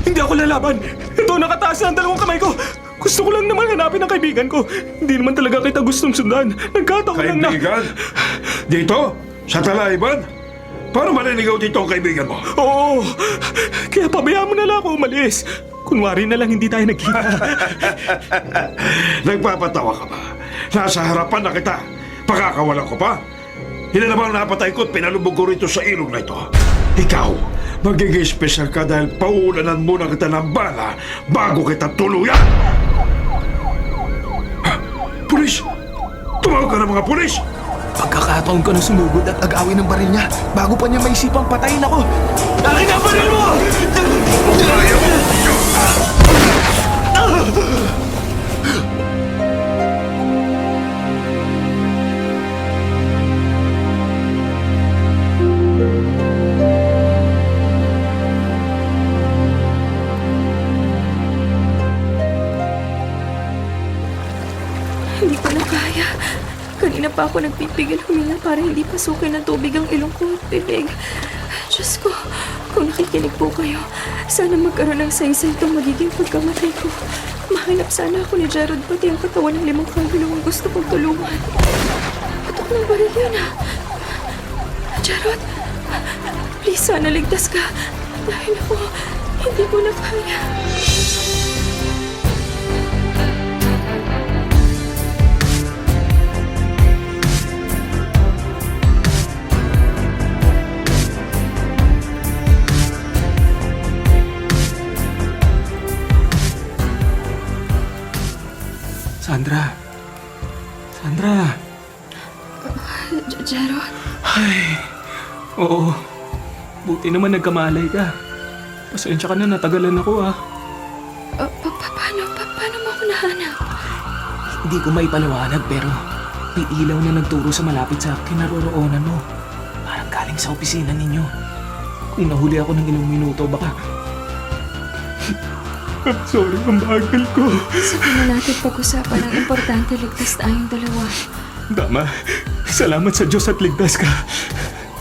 Speaker 8: Hindi ako lalaban! Ito, nakataas na ang dalawang kamay ko! Gusto ko lang naman hanapin ang kaibigan ko. Hindi naman talaga kita gustong sundan. Nagkataon lang na...
Speaker 5: Kaibigan? Dito? Sa Talayban? Paano maninigaw dito ang kaibigan mo?
Speaker 8: Oo! Kaya pabayaan mo na lang ako umalis. Kunwari na lang hindi tayo nagkita.
Speaker 5: Nagpapatawa ka ba? Nasa harapan na kita. Pakakawalan ko pa? Hindi na bang napatay ko at pinalubog ko rito sa ilog na ito? Ikaw, magiging special ka dahil pauulanan muna kita ng bala bago kita tuluyan! Ha? Pulis! Tumawag ka ng mga pulis!
Speaker 8: Pagkakataon ko na sumugod at agawin ng baril niya bago pa niya maisipang patayin ako. Akin ang baril mo!
Speaker 3: Hindi ko na kaya. Kanina pa ako nagpipigil huminga para hindi pasukin ng tubig ang ilong ko at bibig. Diyos ko, kung nakikinig po kayo, sana magkaroon ng saysay itong magiging pagkamatay ko. Mahanap sana ako ni Gerald pati ang katawan ng 5 kaluluwang gusto kong tulungan. Patok ng baril yun ah. Gerald, please sana ligtas ka. Dahil ako, hindi ko na kaya.
Speaker 2: Sandra. Sandra.
Speaker 3: Gerald?
Speaker 2: Ay. Oo. Buti naman nagkamalay ka. Pasensya ka na, natagalan ako ah.
Speaker 3: Paano mo ako nahanap?
Speaker 2: Hindi ko may paliwanag pero may ilaw na nagturo sa malapit sa kinaroroonan mo. Parang galing sa opisina ninyo. Kung nahuli ako ng ilang minuto, baka...
Speaker 8: Sorry, ang bagal ko.
Speaker 3: Sabi na natin pag-usapan ang importante, ligtas tayong dalawa.
Speaker 8: Tama. Salamat sa Diyos at ligtas ka.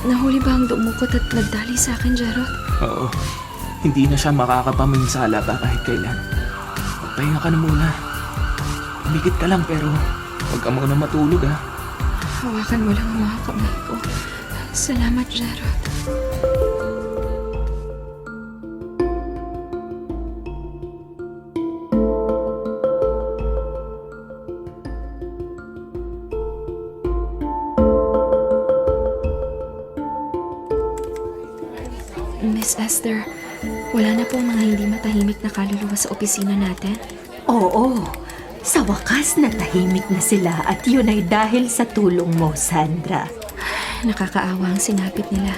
Speaker 3: Nahuli ba ang dumukot at nagdali sa akin, Gerald?
Speaker 2: Oo. Hindi na siya makakapaminsala pa kahit kailan. Magpahinga ka na muna. Umikit ka lang pero huwag ka muna matulog ah.
Speaker 3: Hawakan mo lang ang mga kamay ko. Salamat, Gerald. Miss Esther, wala na pong mga hindi matahimik na kaluluwa sa opisina natin?
Speaker 7: Oo, sa wakas natahimik na sila at yun ay dahil sa tulong mo, Sandra.
Speaker 3: Nakakaawa ang sinapit nila.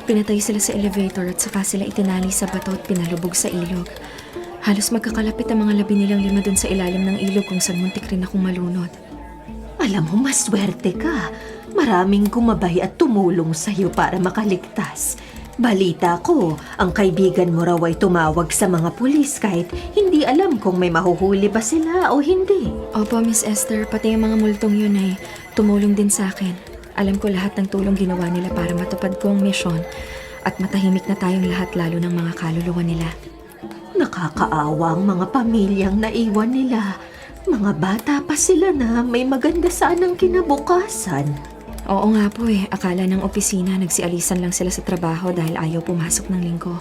Speaker 3: Pinatay sila sa elevator at saka sila itinali sa bato at pinalubog sa ilog. Halos magkakalapit ang mga labi nilang 5 dun sa ilalim ng ilog kung saan muntik rin akong malunod.
Speaker 7: Alam mo, maswerte ka. Maraming gumabay at tumulong sa'yo para makaligtas. Balita ko, ang kaibigan mo raw ay tumawag sa mga pulis kahit hindi alam kung may mahuhuli ba sila o hindi.
Speaker 3: Opo, Miss Esther, pati yung mga multong yun ay tumulong din sa akin. Alam ko lahat ng tulong ginawa nila para matupad ko ang misyon at matahimik na tayong lahat lalo ng mga kaluluwa nila.
Speaker 7: Nakakaawa ang mga pamilyang naiwan nila. Mga bata pa sila na may maganda sanang kinabukasan.
Speaker 3: Oo nga po eh. Akala ng opisina nagsialisan lang sila sa trabaho dahil ayaw pumasok ng linggo.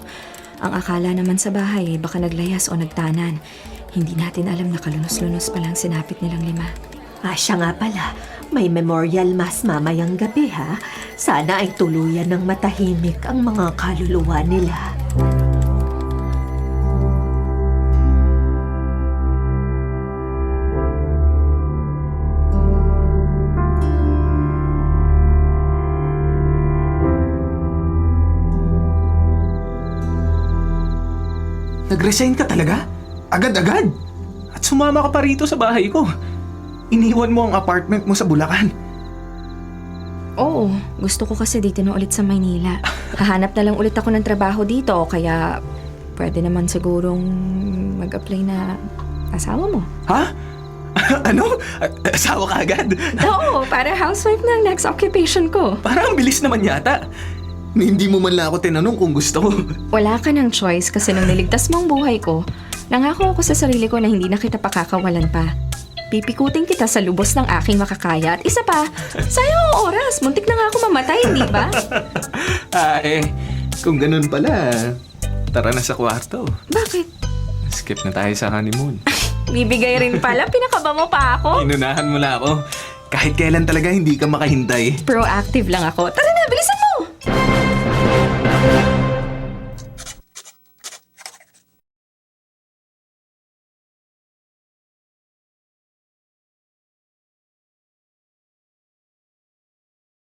Speaker 3: Ang akala naman sa bahay eh, baka naglayas o nagtanan. Hindi natin alam na kalunos-lunos pa lang sinapit nilang 5.
Speaker 7: Siya nga pala, may memorial mass mamayang gabi ha. Sana ay tuluyan ng matahimik ang mga kaluluwa nila.
Speaker 2: Nag-resign ka talaga? Agad-agad? At sumama ka pa rito sa bahay ko. Iniwan mo ang apartment mo sa Bulacan.
Speaker 3: Oo, gusto ko kasi dito na ulit sa Maynila. Hahanap na lang ulit ako ng trabaho dito, kaya pwede naman sigurong mag-apply na asawa mo.
Speaker 2: Ha? Ano? Asawa ka agad?
Speaker 3: Oo, para housewife na ang next occupation ko.
Speaker 2: Parang ang bilis naman yata. Hindi mo man lang ako tinanong kung gusto ko.
Speaker 3: Wala ka ng choice kasi nung niligtas mo ang buhay ko, nangako ako sa sarili ko na hindi na kita pakakawalan pa. Pipikutin kita sa lubos ng aking makakaya. At isa pa, sayang ang oras. Muntik na nga ako mamatay, di ba?
Speaker 2: Kung ganun pala, tara na sa kwarto.
Speaker 3: Bakit?
Speaker 2: Skip na tayo sa honeymoon.
Speaker 3: Bibigay rin pala. Pinakaba mo pa ako.
Speaker 2: Inunahan mo na ako. Kahit kailan talaga hindi ka makahintay.
Speaker 3: Proactive lang ako. Tara na, bilisan mo!